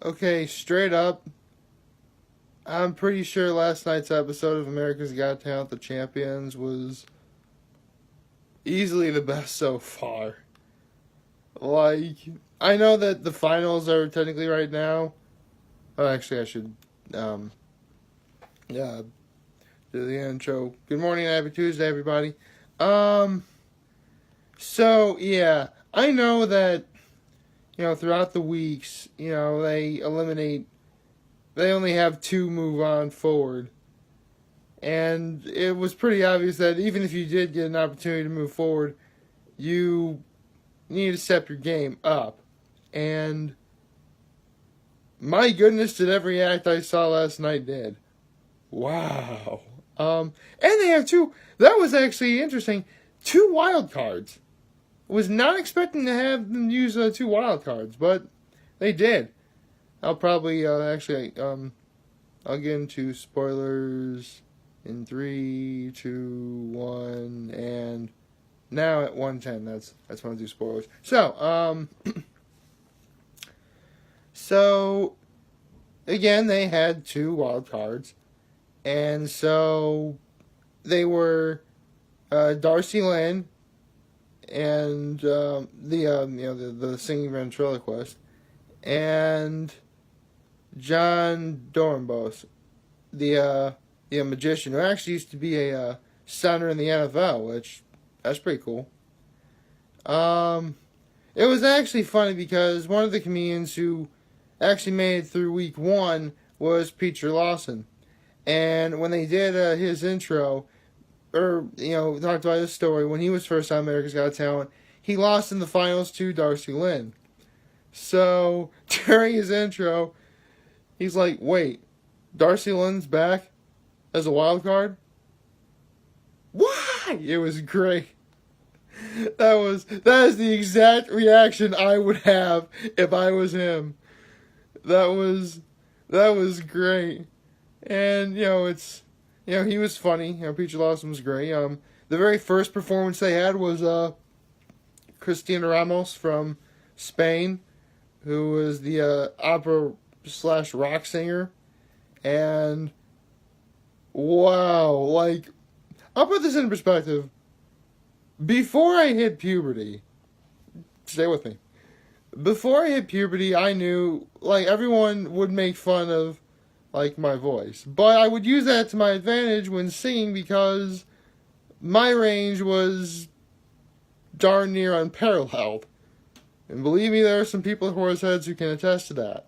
Okay, straight up, I'm pretty sure last night's episode of America's Got Talent, The Champions, was easily the best so far. Like, I know that the finals are technically right now. Oh, actually, I should, um, yeah, do the intro. Good morning, happy Tuesday, everybody. Um, yeah, I know that, throughout the weeks, they only have two move on forward. And it was pretty obvious that even if you did get an opportunity to move forward, you need to step your game up. And my goodness, did every act I saw last night did. Wow. And they have two. That was actually interesting. Two wild cards. Was not expecting to have them use two wild cards, but they did. I'll probably I'll get into spoilers in 3, 2, 1, and now at 1:10. That's when I do spoilers. So again, they had two wild cards, and so they were Darcy Lynn and the singing ventriloquist, and John Dornbos, the magician, who actually used to be a center in the NFL, which that's pretty cool. It was actually funny because one of the comedians who actually made it through week one was Peter Lawson, and when they did his intro, or talked about his story when he was first on America's Got Talent, he lost in the finals to Darcy Lynn. So during his intro, he's like, "Wait, Darcy Lynn's back as a wild card? Why?" It was great. That is the exact reaction I would have if I was him. That was great. And he was funny. Peter Lawson was great. The very first performance they had was Cristina Ramos from Spain, who was the opera / rock singer. And wow, like, I'll put this in perspective. Before I hit puberty, stay with me. Before I hit puberty, I knew, like, everyone would make fun of, like, my voice. But I would use that to my advantage when singing because my range was darn near unparalleled. And believe me, there are some people at Horseheads who can attest to that.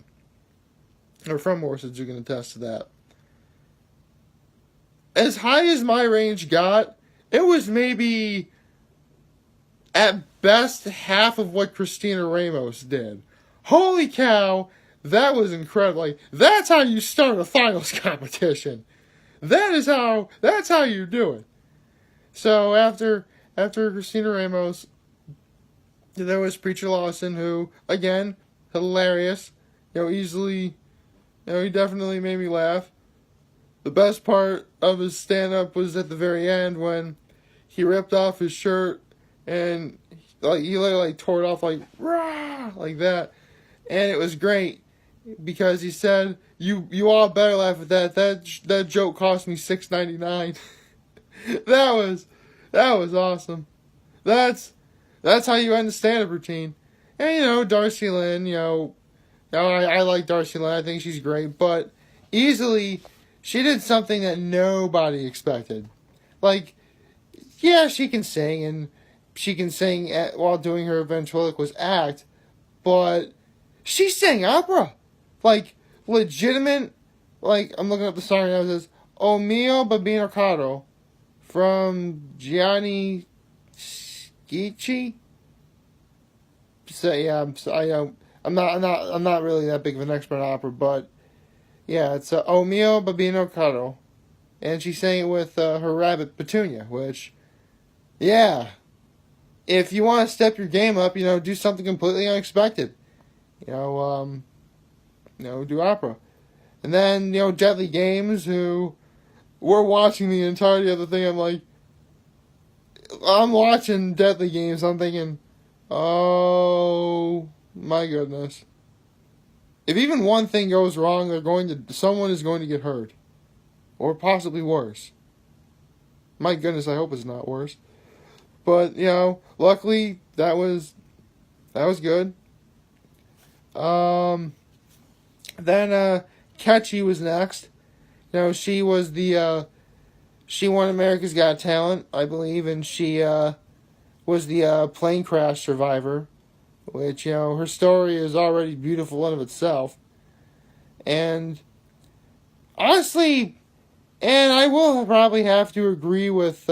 Or from Horseheads who can attest to that. As high as my range got, it was maybe at best half of what Cristina Ramos did. Holy cow, that was incredible. Like, that's how you start a finals competition. That's how you do it. So after Cristina Ramos, there was Preacher Lawson, who, again, hilarious. Easily, he definitely made me laugh. The best part of his stand-up was at the very end when he ripped off his shirt and he literally tore it off like rah, like that, and it was great because he said, "You all better laugh at that. That joke cost me $6.99." that was awesome. That's how you end a stand-up routine. And Darcy Lynn, I like Darcy Lynn. I think she's great, but easily she did something that nobody expected. Like, yeah, she can sing, and she can sing while doing her ventriloquist act, but she sang opera. Like, legitimate, like, I'm looking up the song now, it says, "O mio bambino caro," from Gianni Schicchi. So, yeah, I'm not really that big of an expert on opera, but yeah, it's "O mio bambino caro," and she sang it with her rabbit Petunia, which, yeah, if you want to step your game up, do something completely unexpected. Do opera. And then, Deadly Games, who we're watching the entirety of the thing. I'm watching Deadly Games. I'm thinking, oh my goodness. if even one thing goes wrong, someone is going to get hurt, or possibly worse. My goodness, I hope it's not worse. But luckily that was good. Then Catchy was next. She was she won America's Got Talent, I believe, and she was the plane crash survivor, which her story is already beautiful in of itself. And honestly, and I will probably have to agree with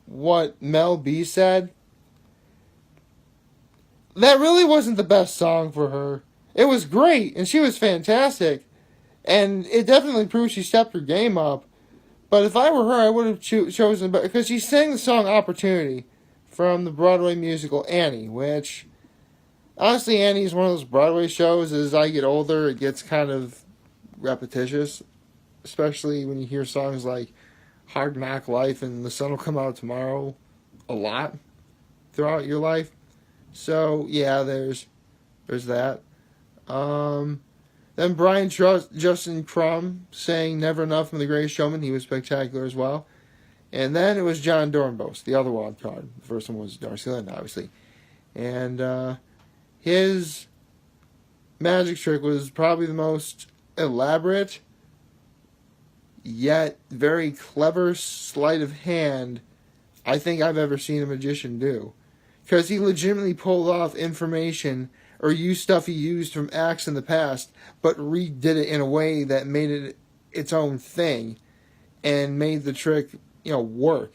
what Mel B said. That really wasn't the best song for her. It was great, and she was fantastic, and it definitely proved she stepped her game up. But if I were her, I would have chosen, because she sang the song Opportunity from the Broadway musical Annie, which, honestly, Annie is one of those Broadway shows. As I get older, it gets kind of repetitious, especially when you hear songs like Hard Knock Life and The Sun Will Come Out Tomorrow a lot throughout your life. So, yeah, there's that. Then Brian Justin Crumb sang Never Enough from The Greatest Showman. He was spectacular as well. And then it was John Dornbos, the other wild card. The first one was Darcy Lynn, obviously. And his magic trick was probably the most elaborate, yet very clever sleight of hand I think I've ever seen a magician do. Because he legitimately pulled off information or used stuff he used from acts in the past, but redid it in a way that made it its own thing and made the trick, work.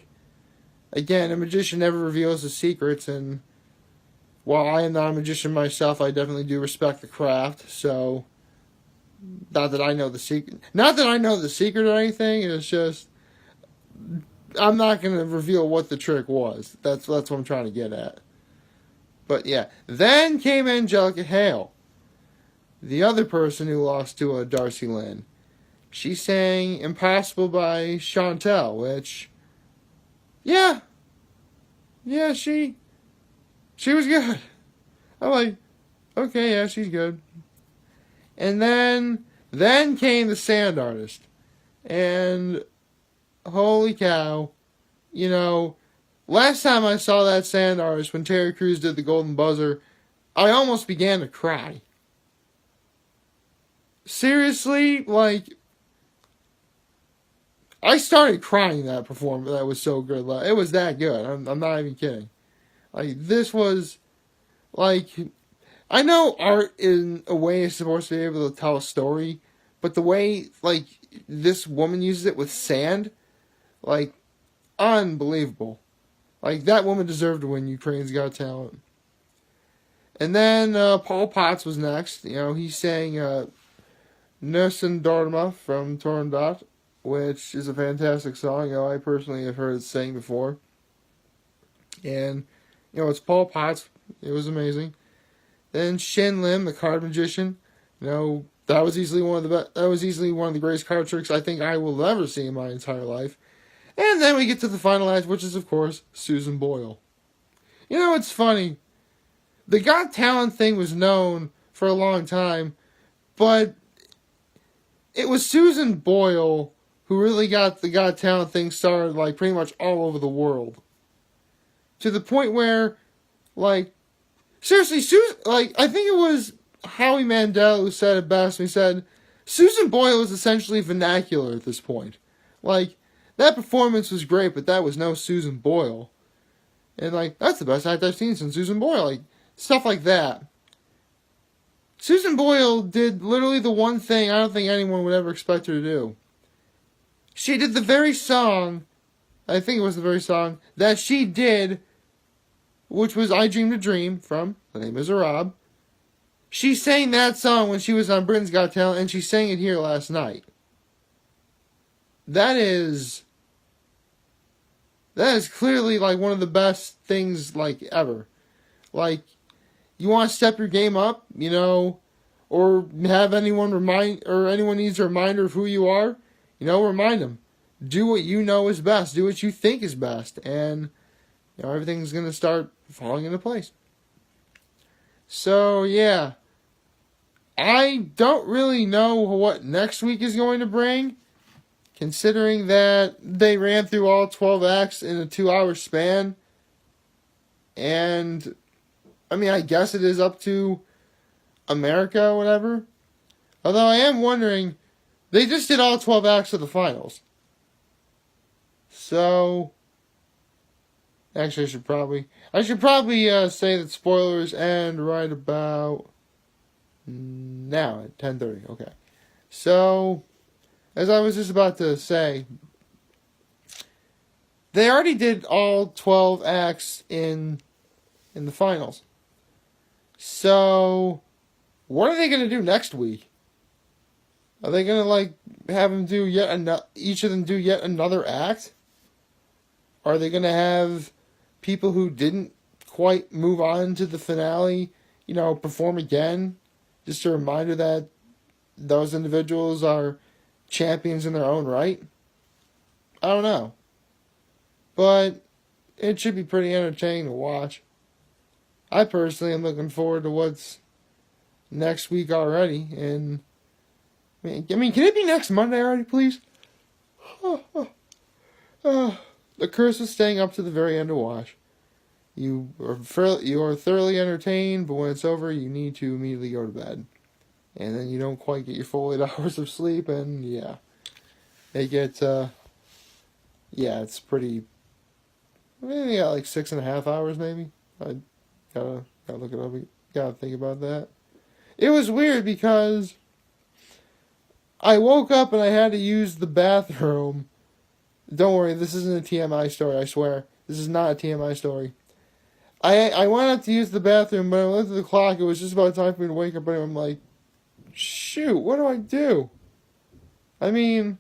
Again, a magician never reveals his secrets, and while I am not a magician myself, I definitely do respect the craft, so not that I know the secret or anything, it's just I'm not going to reveal what the trick was. That's what I'm trying to get at. But yeah, then came Angelica Hale, the other person who lost to Darcy Lynn. She sang Impossible by Chantel, which, yeah, she was good. I'm like, okay, yeah, she's good. And then came the Sand Artist. And holy cow, last time I saw that Sand Artist, when Terry Crews did the Golden Buzzer, I almost began to cry. Seriously, I started crying that performance. That was so good. It was that good. I'm not even kidding. This was, I know art in a way is supposed to be able to tell a story, but the way, this woman uses it with sand, unbelievable. That woman deserved to win Ukraine's Got Talent. And then Paul Potts was next. He sang Nusen Dharma from Torndot, which is a fantastic song. I personally have heard it sang before. And, it's Paul Potts. It was amazing. Then Shin Lim, the card magician. That was easily one of the greatest card tricks I think I will ever see in my entire life. And then we get to the final act, which is, of course, Susan Boyle. It's funny. The Got Talent thing was known for a long time, but it was Susan Boyle who really got the Got Talent thing started, pretty much all over the world. To the point where, seriously, Susan, I think it was Howie Mandel who said it best. He said, Susan Boyle is essentially vernacular at this point. That performance was great, but that was no Susan Boyle. And, that's the best act I've seen since Susan Boyle. Stuff like that. Susan Boyle did literally the one thing I don't think anyone would ever expect her to do. She did the very song, I think it was the very song, that she did, which was I Dreamed a Dream from Les Miserables. She sang that song when she was on Britain's Got Talent, and she sang it here last night. That is clearly one of the best things ever. You want to step your game up, or have anyone anyone needs a reminder of who you are, remind them. Do what you know is best. Do what you think is best, and everything's going to start falling into place. So yeah, I don't really know what next week is going to bring, considering that they ran through all 12 acts in a 2-hour span. And, I mean, I guess it is up to America or whatever. Although I am wondering, they just did all 12 acts of the finals. So, actually, I should probably say that spoilers end right about now at 10:30. Okay. So, as I was just about to say, they already did all 12 acts in the finals. So, what are they going to do next week? Are they going to have them do each of them do yet another act? Are they going to have people who didn't quite move on to the finale, perform again? Just a reminder that those individuals are champions in their own right? I don't know. But it should be pretty entertaining to watch. I personally am looking forward to what's next week already. And, can it be next Monday already, please? The curse of staying up to the very end to watch. You are thoroughly entertained, but when it's over, you need to immediately go to bed. And then you don't quite get your full 8 hours of sleep, and yeah. It's pretty... you got 6.5 hours, maybe? I gotta look it up. Gotta think about that. It was weird because I woke up and I had to use the bathroom. Don't worry, this isn't a TMI story, I swear. This is not a TMI story. I went up to use the bathroom, but I looked at the clock. It was just about time for me to wake up, and I'm like, shoot, what do I do? I mean,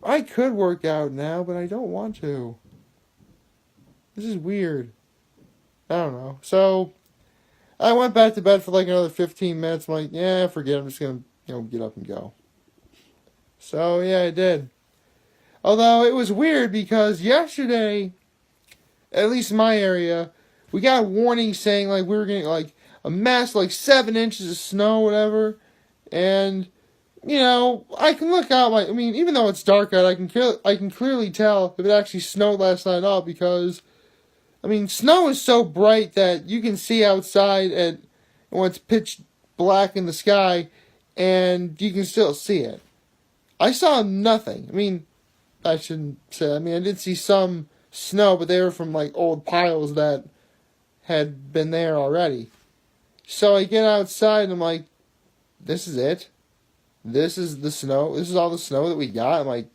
I could work out now, but I don't want to. This is weird. I don't know. So, I went back to bed for another 15 minutes. I'm like, yeah, forget it. I'm just going to, get up and go. So, yeah, I did. Although, it was weird because yesterday, at least in my area, we got a warning saying, we were getting, a mess, 7 inches of snow, whatever. And, I can look out, even though it's dark out, I can clearly tell if it actually snowed last night at all because... snow is so bright that you can see outside when it's pitch black in the sky, and you can still see it. I saw nothing. I shouldn't say. I did see some snow, but they were from old piles that had been there already. So I get outside and I'm like, this is it? This is the snow? This is all the snow that we got? I'm like,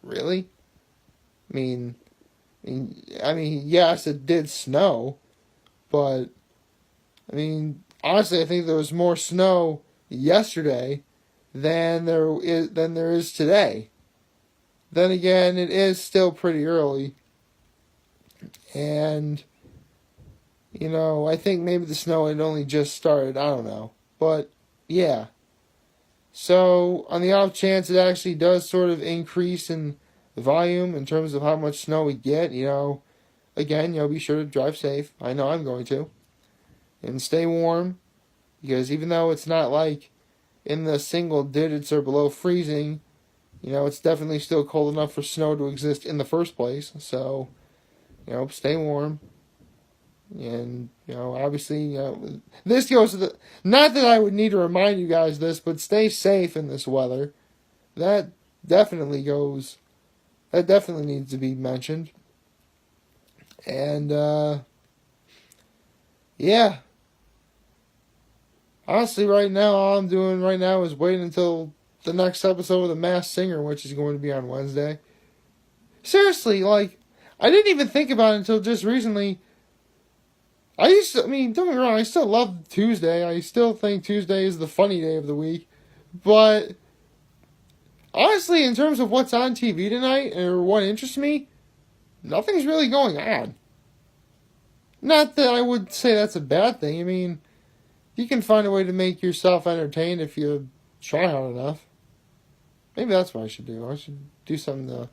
really? Yes, it did snow, but, honestly, I think there was more snow yesterday than there is today. Then again, it is still pretty early, and, I think maybe the snow had only just started, I don't know, but, yeah. So, on the off chance it actually does sort of increase in volume in terms of how much snow we get, again, be sure to drive safe. I know I'm going to. And stay warm, because even though it's not in the single digits or below freezing, it's definitely still cold enough for snow to exist in the first place. So, stay warm. And, obviously, this goes to not that I would need to remind you guys this, but stay safe in this weather. That definitely needs to be mentioned. And, yeah. Honestly, right now, all I'm doing right now is waiting until the next episode of The Masked Singer, which is going to be on Wednesday. Seriously, I didn't even think about it until just recently. Don't get me wrong, I still love Tuesday. I still think Tuesday is the funny day of the week. But, honestly, in terms of what's on TV tonight, or what interests me, nothing's really going on. Not that I would say that's a bad thing. You can find a way to make yourself entertained if you try hard enough. Maybe that's what I should do. I should do something to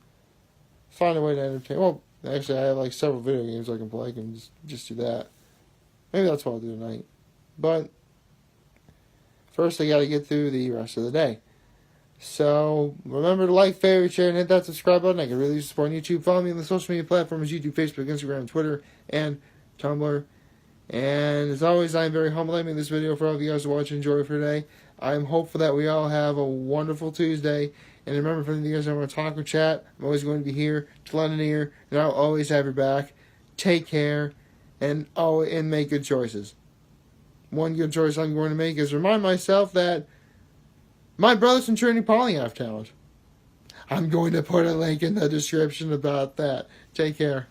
find a way to entertain. Well, actually, I have several video games I can play. I can just do that. Maybe that's what I'll do tonight. But first I got to get through the rest of the day. So remember to like, favorite, share, and hit that subscribe button. I can really support on YouTube. Follow me on the social media platforms: YouTube, Facebook, Instagram, Twitter, and Tumblr. And as always, I am very humble. I made this video for all of you guys to watch and enjoy for today. I am hopeful that we all have a wonderful Tuesday. And remember, if any of you guys want to talk or chat, I'm always going to be here to lend an ear, and I'll always have your back. Take care, and make good choices. One good choice I'm going to make is remind myself that my brothers from Trinity Poly have talent. I'm going to put a link in the description about that. Take care.